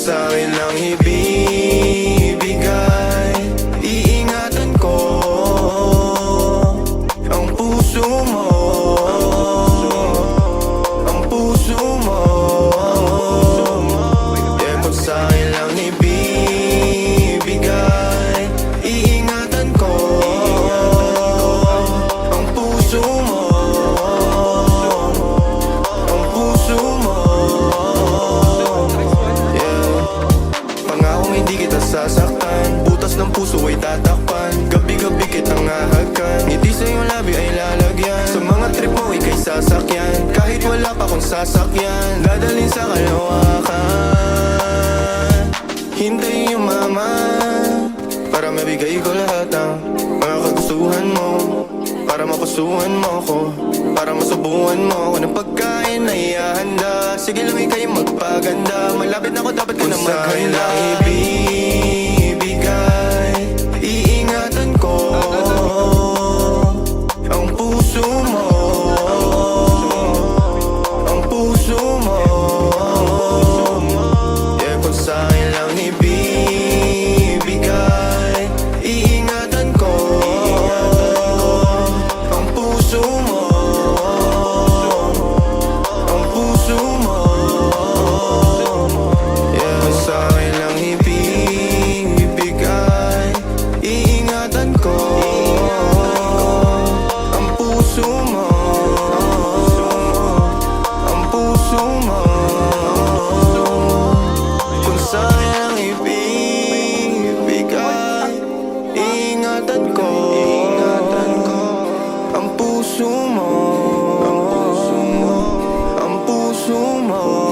sa'kin lang ibibigay, iingatan ko ang puso mo, ang puso mo. Yeah, kung sa'kin lang ibibigay, iingatan ko ang puso mo, ang puso mo. Hindi kita sasaktan, butas ng puso ay tatakpan. Gabi-gabi kitang hahagan, ngiti sa iyong labi ay lalagyan. Sa mga trip mo ika'y sasakyan, kahit wala pa kong sasakyan, dadalhin sa kalawakan. Hintayin yung mama para mabigay ko lahat ng mga kagustuhan mo, para mapusuhan mo ko, para masubuhan mo ako ng pagkain na ihahanda. Sige lang ika'y magpaganda, malapit na ako, dapat ko na maghanda. Ibibigay, iingatan ko ang puso mo, ang puso mo. Yeah, kung sa'kin lang ibibigay, iingatan ko ang puso mo, ang puso mo. Yeah, kung sa'kin lang ibibigay, iingatan ko ang puso mo, ang puso mo. Kung sa'kin lang ibibigay, iingatan ko ang puso mo, ang puso mo, ang puso mo.